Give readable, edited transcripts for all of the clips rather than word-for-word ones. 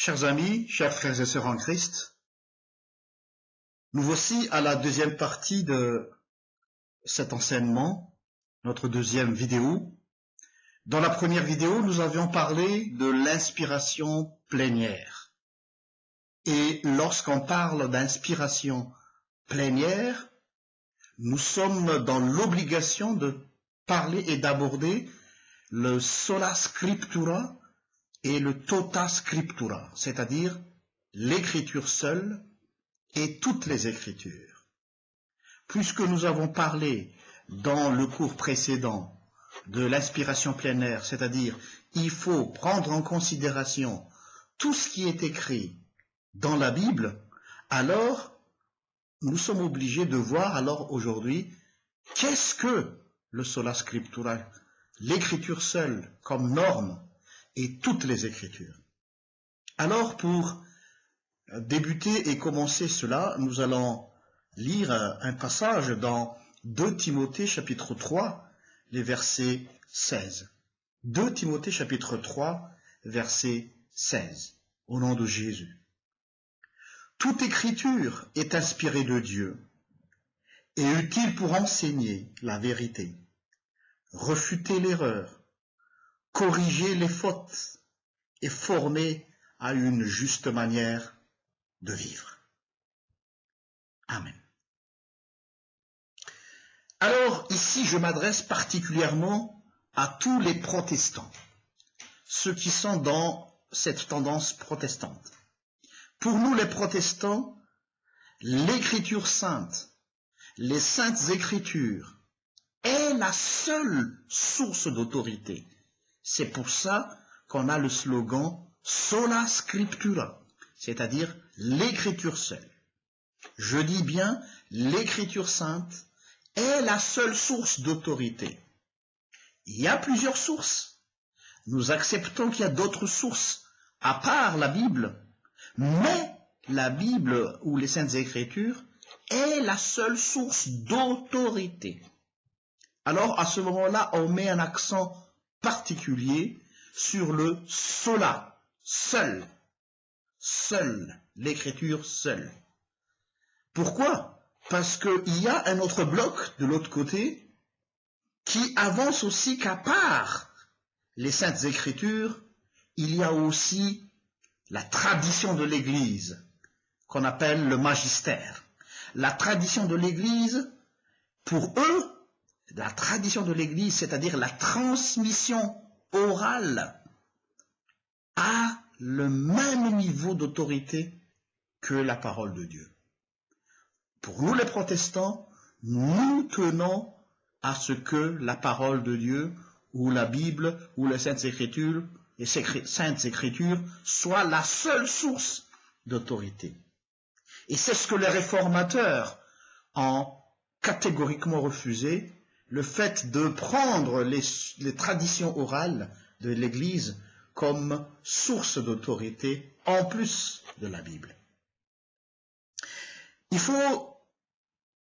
Chers amis, chers frères et sœurs en Christ, nous voici à la deuxième partie de cet enseignement, notre deuxième vidéo. Dans la première vidéo, nous avions parlé de l'inspiration plénière. Et lorsqu'on parle d'inspiration plénière, nous sommes dans l'obligation de parler et d'aborder le sola scriptura et le tota scriptura, c'est-à-dire l'écriture seule et toutes les écritures. Puisque nous avons parlé dans le cours précédent de l'inspiration plénière, c'est-à-dire il faut prendre en considération tout ce qui est écrit dans la Bible, alors nous sommes obligés de voir alors aujourd'hui qu'est-ce que le sola scriptura, l'écriture seule comme norme et toutes les écritures. Alors pour débuter et commencer cela, nous allons lire un passage dans 2 Timothée chapitre 3, les versets 16. 2 Timothée chapitre 3, verset 16, au nom de Jésus. Toute écriture est inspirée de Dieu et utile pour enseigner la vérité, refuter l'erreur, corriger les fautes et former à une juste manière de vivre. Amen. Alors ici, je m'adresse particulièrement à tous les protestants, ceux qui sont dans cette tendance protestante. Pour nous, les protestants, l'écriture sainte, les saintes écritures, est la seule source d'autorité. C'est pour ça qu'on a le slogan sola scriptura, c'est-à-dire l'écriture seule. Je dis bien l'écriture sainte est la seule source d'autorité. Il y a plusieurs sources. Nous acceptons qu'il y a d'autres sources à part la Bible, mais la Bible ou les saintes écritures est la seule source d'autorité. Alors à ce moment-là, on met un accent particulier sur le sola, seul, l'écriture seule. Pourquoi? Parce qu'il y a un autre bloc de l'autre côté qui avance aussi qu'à part les saintes écritures, il y a aussi la tradition de l'Église, qu'on appelle le magistère. La tradition de l'Église, pour eux, la tradition de l'Église, c'est-à-dire la transmission orale, a le même niveau d'autorité que la parole de Dieu. Pour nous les protestants, nous tenons à ce que la parole de Dieu, ou la Bible, ou les Saintes Écritures, soit la seule source d'autorité. Et c'est ce que les réformateurs ont catégoriquement refusé, le fait de prendre les traditions orales de l'Église comme source d'autorité en plus de la Bible. Il faut,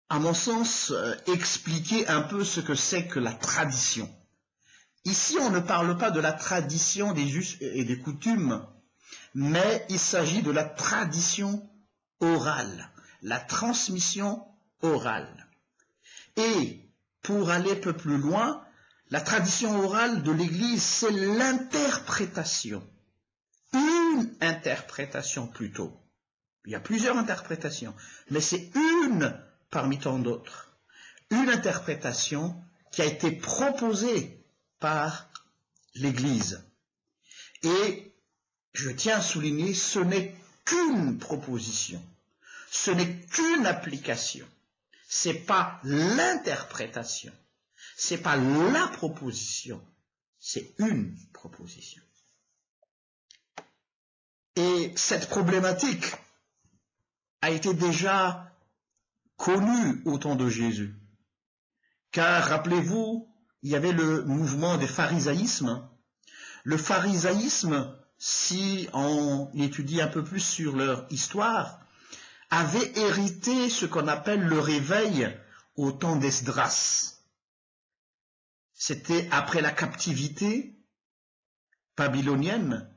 à mon sens, expliquer un peu ce que c'est que la tradition. Ici, on ne parle pas de la tradition des us et des coutumes, mais il s'agit de la tradition orale, la transmission orale. Et pour aller un peu plus loin, la tradition orale de l'Église, c'est l'interprétation. Une interprétation plutôt. Il y a plusieurs interprétations, mais c'est une parmi tant d'autres. Une interprétation qui a été proposée par l'Église. Et je tiens à souligner, ce n'est qu'une proposition. Ce n'est qu'une application. C'est pas l'interprétation. C'est pas la proposition. C'est une proposition. Et cette problématique a été déjà connue au temps de Jésus. Car, rappelez-vous, il y avait le mouvement des pharisaïsmes. Le pharisaïsme, si on étudie un peu plus sur leur histoire, avait hérité ce qu'on appelle le réveil au temps d'Esdras. C'était après la captivité babylonienne,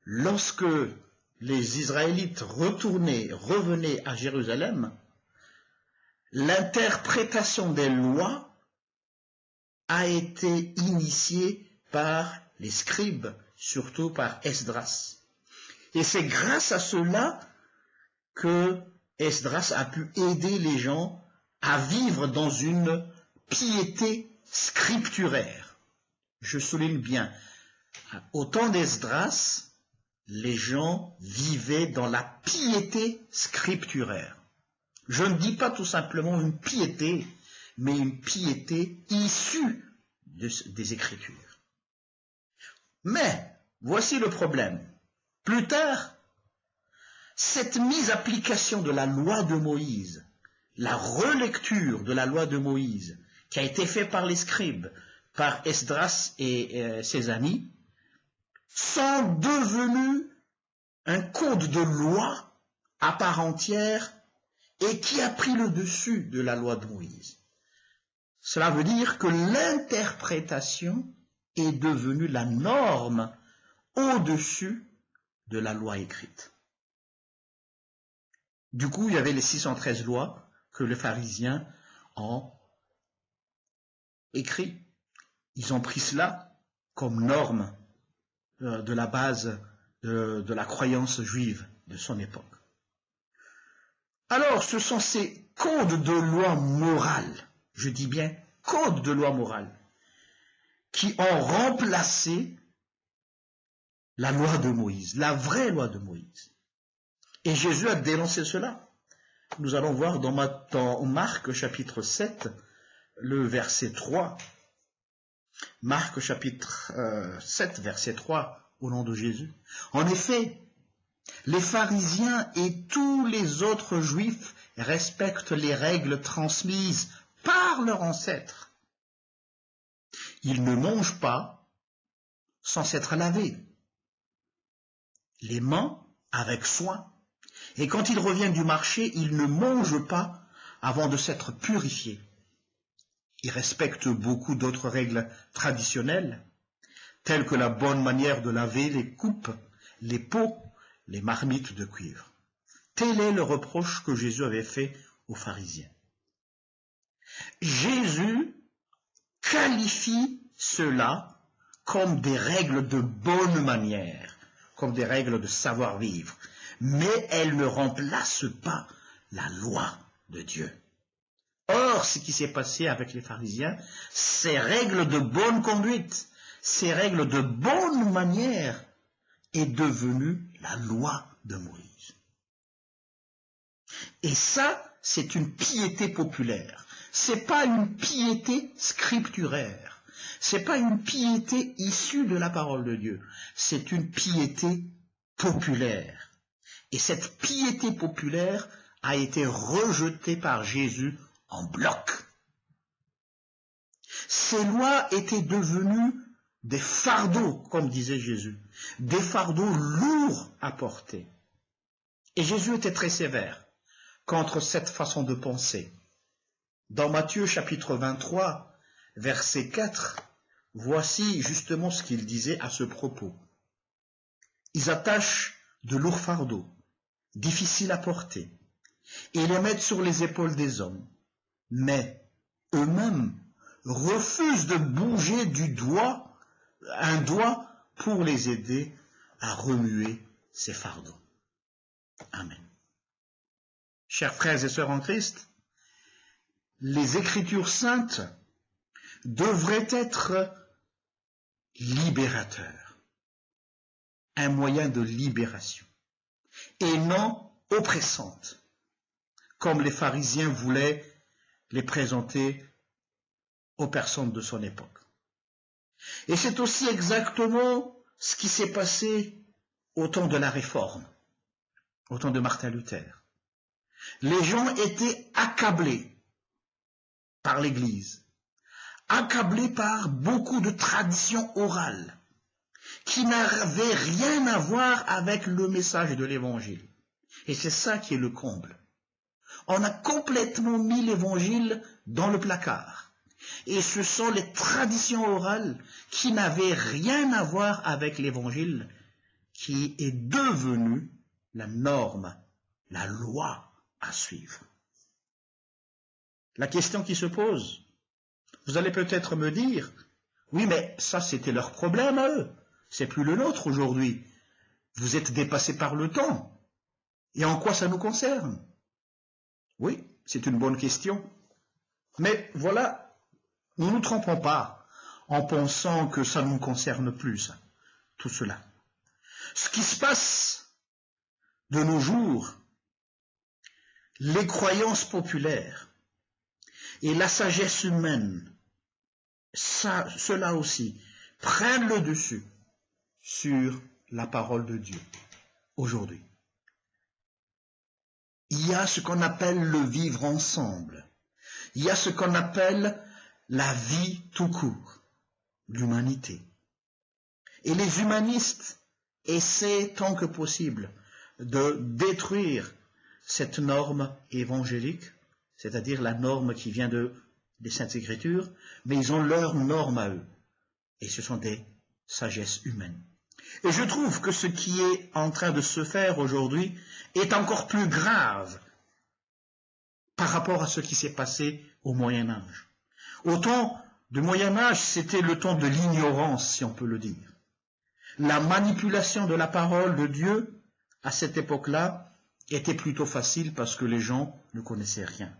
lorsque les Israélites revenaient à Jérusalem, l'interprétation des lois a été initiée par les scribes, surtout par Esdras. Et c'est grâce à cela que Esdras a pu aider les gens à vivre dans une piété scripturaire. Je souligne bien, au temps d'Esdras, les gens vivaient dans la piété scripturaire. Je ne dis pas tout simplement une piété, mais une piété issue des Écritures. Mais, voici le problème. Plus tard, cette mise application de la loi de Moïse, la relecture de la loi de Moïse, qui a été faite par les scribes, par Esdras et ses amis, sont devenus un code de loi à part entière et qui a pris le dessus de la loi de Moïse. Cela veut dire que l'interprétation est devenue la norme au-dessus de la loi écrite. Du coup, il y avait les 613 lois que les pharisiens ont écrites. Ils ont pris cela comme norme de la base de la croyance juive de son époque. Alors, ce sont ces codes de loi morale, je dis bien codes de loi morale, qui ont remplacé la loi de Moïse, la vraie loi de Moïse. Et Jésus a dénoncé cela. Nous allons voir dans Marc chapitre 7, le verset 3. Marc chapitre 7, verset 3, au nom de Jésus. En effet, les pharisiens et tous les autres juifs respectent les règles transmises par leurs ancêtres. Ils ne mangent pas sans s'être lavés, les mains avec soin. Et quand ils reviennent du marché, ils ne mangent pas avant de s'être purifiés. Ils respectent beaucoup d'autres règles traditionnelles, telles que la bonne manière de laver les coupes, les pots, les marmites de cuivre. Tel est le reproche que Jésus avait fait aux pharisiens. Jésus qualifie cela comme des règles de bonne manière, comme des règles de savoir-vivre, mais elles ne remplacent pas la loi de Dieu. Or, ce qui s'est passé avec les pharisiens, ces règles de bonne conduite, ces règles de bonne manière est devenue la loi de Moïse. Et ça, c'est une piété populaire. C'est pas une piété scripturaire. C'est pas une piété issue de la parole de Dieu. C'est une piété populaire. Et cette piété populaire a été rejetée par Jésus en bloc. Ces lois étaient devenues des fardeaux, comme disait Jésus, des fardeaux lourds à porter. Et Jésus était très sévère contre cette façon de penser. Dans Matthieu chapitre 23, verset 4, voici justement ce qu'il disait à ce propos. Ils attachent de lourds fardeaux, difficiles à porter, et les mettent sur les épaules des hommes, mais eux-mêmes refusent de bouger un doigt pour les aider à remuer ces fardeaux. Amen. Chers frères et sœurs en Christ, les Écritures saintes devraient être libérateurs, un moyen de libération, et non oppressantes, comme les pharisiens voulaient les présenter aux personnes de son époque. Et c'est aussi exactement ce qui s'est passé au temps de la Réforme, au temps de Martin Luther. Les gens étaient accablés par l'Église, accablés par beaucoup de traditions orales qui n'avaient rien à voir avec le message de l'Évangile. Et c'est ça qui est le comble. On a complètement mis l'Évangile dans le placard. Et ce sont les traditions orales qui n'avaient rien à voir avec l'Évangile qui est devenu la norme, la loi à suivre. La question qui se pose, vous allez peut-être me dire, oui, mais ça c'était leur problème à eux, c'est plus le nôtre aujourd'hui. Vous êtes dépassés par le temps. Et en quoi ça nous concerne? Oui, c'est une bonne question. Mais voilà, nous ne nous trompons pas en pensant que ça nous concerne plus, tout cela. Ce qui se passe de nos jours, les croyances populaires et la sagesse humaine, cela aussi, prennent le dessus sur la parole de Dieu aujourd'hui. Il y a ce qu'on appelle le vivre ensemble. Il y a ce qu'on appelle la vie tout court, l'humanité. Et les humanistes essaient tant que possible de détruire cette norme évangélique, c'est-à-dire la norme qui vient des Saintes Écritures, mais ils ont leur norme à eux. Et ce sont des sagesses humaines. Et je trouve que ce qui est en train de se faire aujourd'hui est encore plus grave par rapport à ce qui s'est passé au Moyen-Âge. Au temps du Moyen-Âge, c'était le temps de l'ignorance, si on peut le dire. La manipulation de la parole de Dieu, à cette époque-là, était plutôt facile parce que les gens ne connaissaient rien.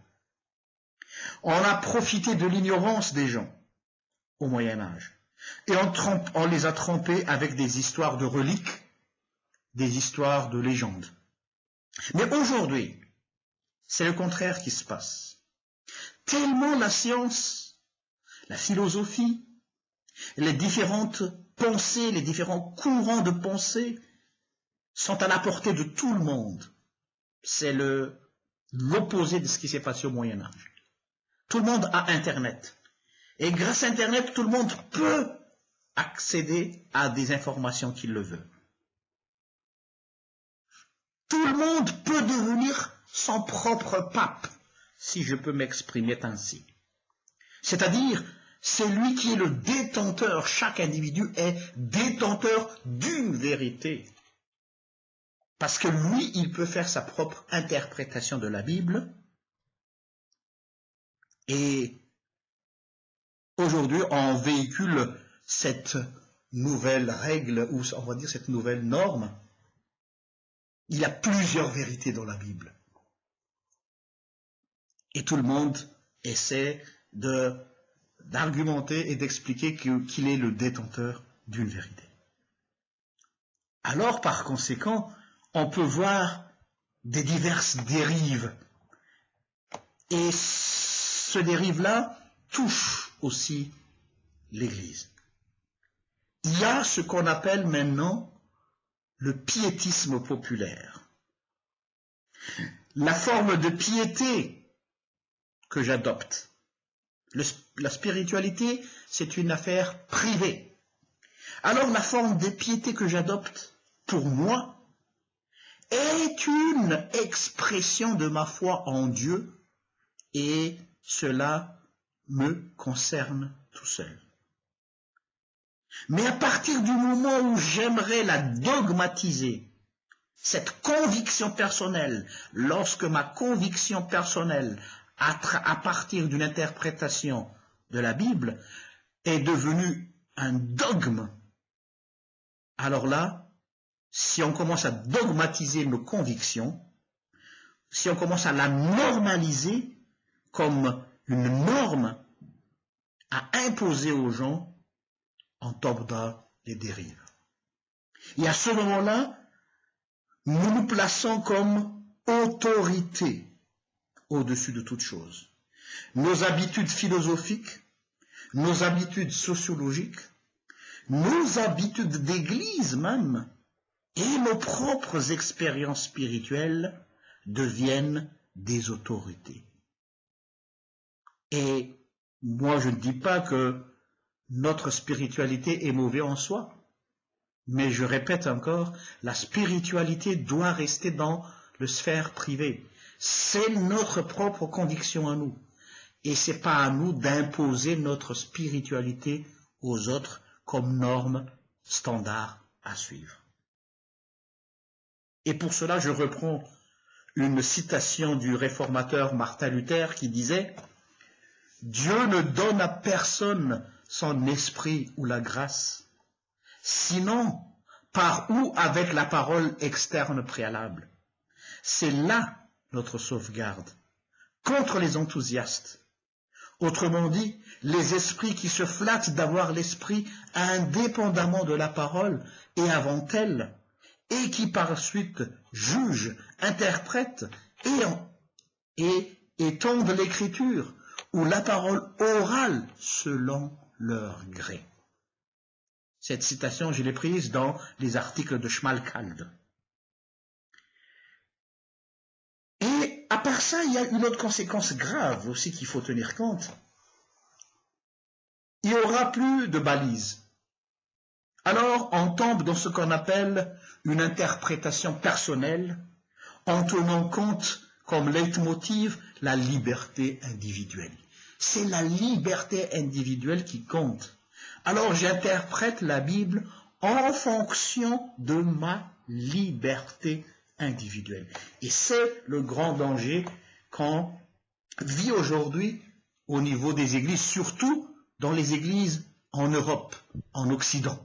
On a profité de l'ignorance des gens au Moyen-Âge. Et on les a trempés avec des histoires de reliques, des histoires de légendes. Mais aujourd'hui, c'est le contraire qui se passe. Tellement la science, la philosophie, les différentes pensées, les différents courants de pensée sont à la portée de tout le monde. C'est l'opposé de ce qui s'est passé au Moyen-Âge. Tout le monde a Internet. Et grâce à Internet, tout le monde peut accéder à des informations qu'il le veut. Tout le monde peut devenir son propre pape, si je peux m'exprimer ainsi. C'est-à-dire, c'est lui qui est le détenteur, chaque individu est détenteur d'une vérité. Parce que lui, il peut faire sa propre interprétation de la Bible. Et aujourd'hui, on véhicule cette nouvelle règle, ou on va dire cette nouvelle norme. Il y a plusieurs vérités dans la Bible. Et tout le monde essaie d'argumenter et d'expliquer qu'il est le détenteur d'une vérité. Alors, par conséquent, on peut voir des diverses dérives. Et ce dérive-là touche aussi l'Église. Il y a ce qu'on appelle maintenant le piétisme populaire. La forme de piété que j'adopte. La spiritualité, c'est une affaire privée. Alors la forme de piété que j'adopte, pour moi, est une expression de ma foi en Dieu, et cela me concerne tout seul. Mais à partir du moment où j'aimerais la dogmatiser, cette conviction personnelle, lorsque ma conviction personnelle, à partir d'une interprétation de la Bible, est devenue un dogme, alors là, si on commence à dogmatiser nos convictions, si on commence à la normaliser comme une norme à imposer aux gens, on tombe dans les dérives. Et à ce moment-là, nous nous plaçons comme autorité au-dessus de toute chose. Nos habitudes philosophiques, nos habitudes sociologiques, nos habitudes d'église même, et nos propres expériences spirituelles deviennent des autorités. Et moi, je ne dis pas que notre spiritualité est mauvaise en soi, mais je répète encore, la spiritualité doit rester dans le sphère privée. C'est notre propre conviction à nous. Et ce n'est pas à nous d'imposer notre spiritualité aux autres comme norme standard à suivre. Et pour cela, je reprends une citation du réformateur Martin Luther qui disait « Dieu ne donne à personne son esprit ou la grâce, sinon par ou avec la parole externe préalable. C'est là notre sauvegarde, contre les enthousiastes. Autrement dit, les esprits qui se flattent d'avoir l'esprit indépendamment de la parole et avant elle, et qui par suite jugent, interprètent et étendent l'écriture ou la parole orale selon leur gré. » Cette citation, je l'ai prise dans les articles de Schmalkalde. Et à part ça, il y a une autre conséquence grave aussi qu'il faut tenir compte. Il n'y aura plus de balises. Alors, on tombe dans ce qu'on appelle une interprétation personnelle, en tenant compte comme leitmotiv la liberté individuelle. C'est la liberté individuelle qui compte. Alors j'interprète la Bible en fonction de ma liberté individuelle. Et c'est le grand danger qu'on vit aujourd'hui au niveau des églises, surtout dans les églises en Europe, en Occident.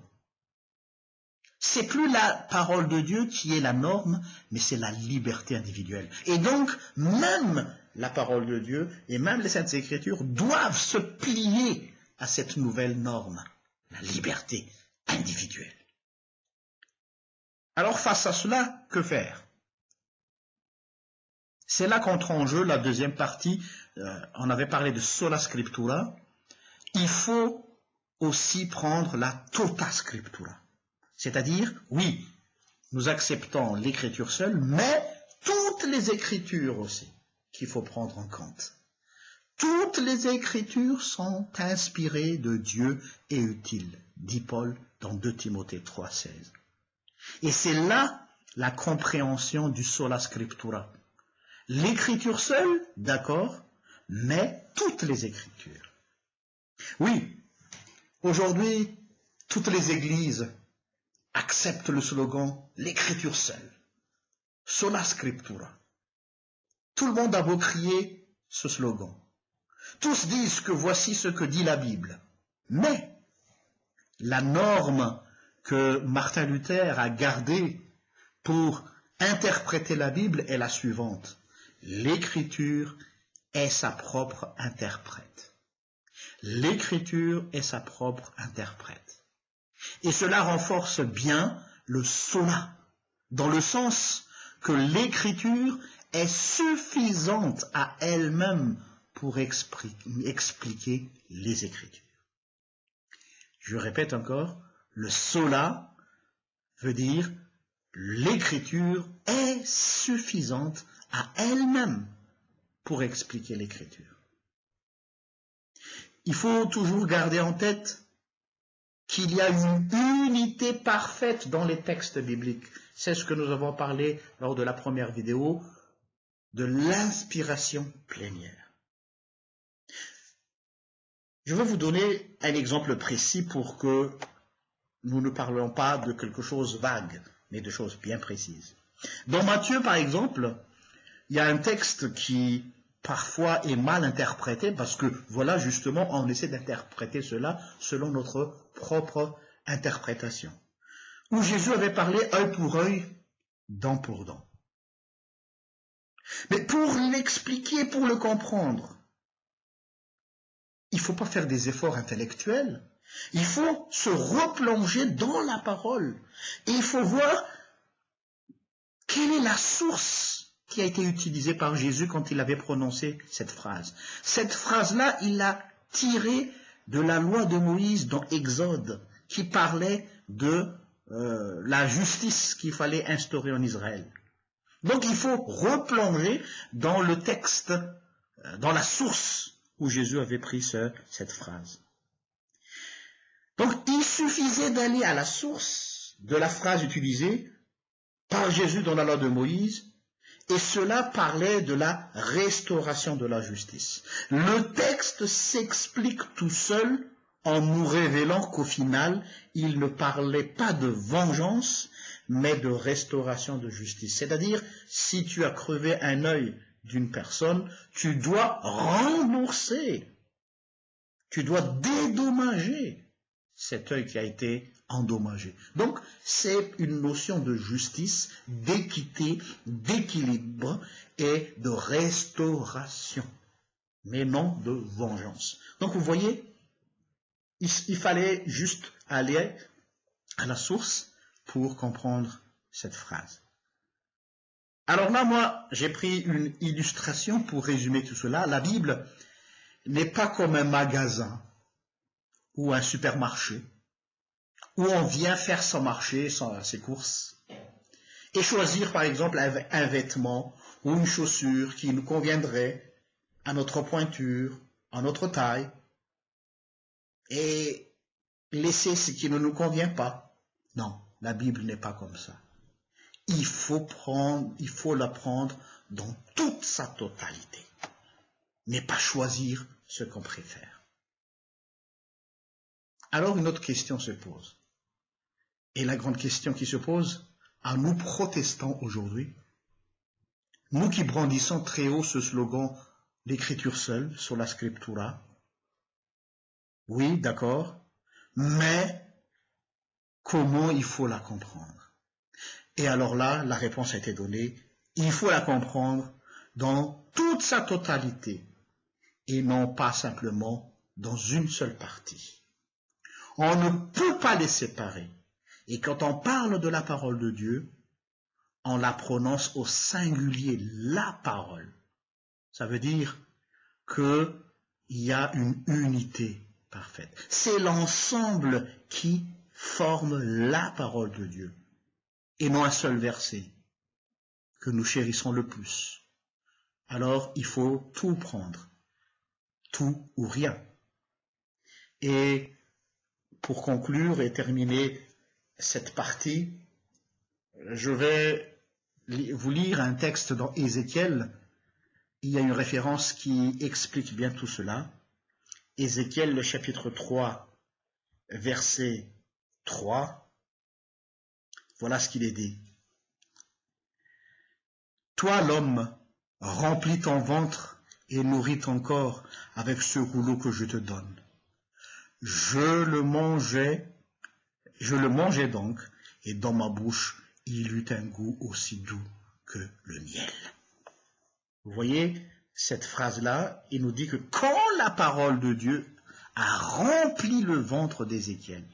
C'est plus la parole de Dieu qui est la norme, mais c'est la liberté individuelle. Et donc, même la parole de Dieu et même les Saintes Écritures doivent se plier à cette nouvelle norme, la liberté individuelle. Alors, face à cela, que faire? C'est là qu'entre en jeu la deuxième partie. On avait parlé de sola scriptura. Il faut aussi prendre la tota scriptura. C'est-à-dire, oui, nous acceptons l'écriture seule, mais toutes les écritures aussi qu'il faut prendre en compte. Toutes les écritures sont inspirées de Dieu et utiles, dit Paul dans 2 Timothée 3,16. Et c'est là la compréhension du sola scriptura. L'écriture seule, d'accord, mais toutes les écritures. Oui, aujourd'hui, toutes les églises acceptent le slogan « l'écriture seule », sola scriptura. Tout le monde a beau crier ce slogan. Tous disent que voici ce que dit la Bible. Mais la norme que Martin Luther a gardée pour interpréter la Bible est la suivante. L'écriture est sa propre interprète. L'écriture est sa propre interprète. Et cela renforce bien le sola, dans le sens que l'écriture est suffisante à elle-même pour expliquer les Écritures. Je répète encore, le sola veut dire l'écriture est suffisante à elle-même pour expliquer l'écriture. Il faut toujours garder en tête qu'il y a une unité parfaite dans les textes bibliques. C'est ce que nous avons parlé lors de la première vidéo de l'inspiration plénière. Je vais vous donner un exemple précis pour que nous ne parlions pas de quelque chose vague, mais de choses bien précises. Dans Matthieu, par exemple, il y a un texte qui parfois est mal interprété parce que, voilà, justement, on essaie d'interpréter cela selon notre propre interprétation. Où Jésus avait parlé œil pour œil, dent pour dent. Mais pour l'expliquer, pour le comprendre, il ne faut pas faire des efforts intellectuels. Il faut se replonger dans la parole. Et il faut voir quelle est la source qui a été utilisée par Jésus quand il avait prononcé cette phrase. Cette phrase-là, il l'a tirée de la loi de Moïse dans Exode, qui parlait de la justice qu'il fallait instaurer en Israël. Donc il faut replonger dans le texte, dans la source où Jésus avait pris cette phrase. Donc il suffisait d'aller à la source de la phrase utilisée par Jésus dans la loi de Moïse, et cela parlait de la restauration de la justice. Le texte s'explique tout seul en nous révélant qu'au final, il ne parlait pas de vengeance, mais de restauration de justice. C'est-à-dire, si tu as crevé un œil d'une personne, tu dois rembourser, tu dois dédommager cet œil qui a été endommagé. Donc, c'est une notion de justice, d'équité, d'équilibre et de restauration, mais non de vengeance. Donc, vous voyez, il fallait juste aller à la source pour comprendre cette phrase. Alors là, moi, j'ai pris une illustration pour résumer tout cela. La Bible n'est pas comme un magasin ou un supermarché où on vient faire son marché, ses courses, et choisir par exemple un vêtement ou une chaussure qui nous conviendrait à notre pointure, à notre taille, et laisser ce qui ne nous convient pas. Non, la Bible n'est pas comme ça. Il faut la prendre dans toute sa totalité, mais pas choisir ce qu'on préfère. Alors une autre question se pose. Et la grande question qui se pose à nous protestants aujourd'hui, nous qui brandissons très haut ce slogan « l'écriture seule » sur la scriptura, oui, d'accord, mais comment il faut la comprendre? Et alors là, la réponse a été donnée, il faut la comprendre dans toute sa totalité et non pas simplement dans une seule partie. On ne peut pas les séparer. Et quand on parle de la parole de Dieu, on la prononce au singulier, la parole. Ça veut dire qu'il y a une unité parfaite. C'est l'ensemble qui forme la parole de Dieu, et non un seul verset que nous chérissons le plus. Alors, il faut tout prendre, tout ou rien. Et pour conclure et terminer cette partie, je vais vous lire un texte dans Ézéchiel. Il y a une référence qui explique bien tout cela. Ézéchiel, le chapitre 3, verset 3. Voilà ce qu'il est dit. Toi, l'homme, remplis ton ventre et nourris ton corps avec ce rouleau que je te donne. Je le mangeais donc, et dans ma bouche, il eut un goût aussi doux que le miel. Vous voyez, cette phrase-là, il nous dit que quand la parole de Dieu a rempli le ventre d'Ézéchiel,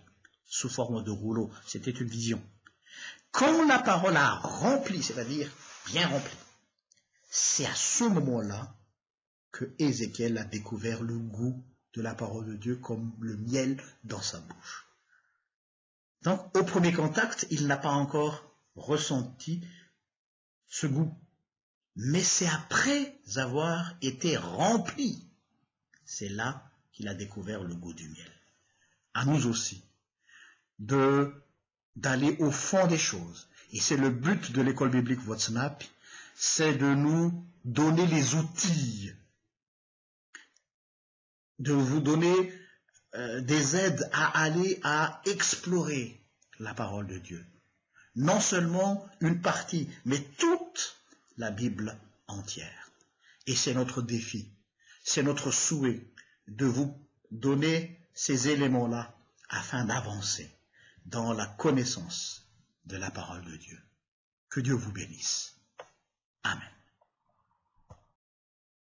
sous forme de rouleau, c'était une vision. Quand la parole a rempli, c'est-à-dire bien rempli, c'est à ce moment-là que Ézéchiel a découvert le goût de la parole de Dieu comme le miel dans sa bouche. Donc, au premier contact, il n'a pas encore ressenti ce goût. Mais c'est après avoir été rempli, c'est là qu'il a découvert le goût du miel. À nous aussi, d'aller au fond des choses. Et c'est le but de l'école biblique Votsnap, c'est de nous donner les outils, de vous donner des aides à aller à explorer la parole de Dieu. Non seulement une partie, mais toute la Bible entière. Et c'est notre défi, c'est notre souhait de vous donner ces éléments-là afin d'avancer dans la connaissance de la parole de Dieu. Que Dieu vous bénisse. Amen.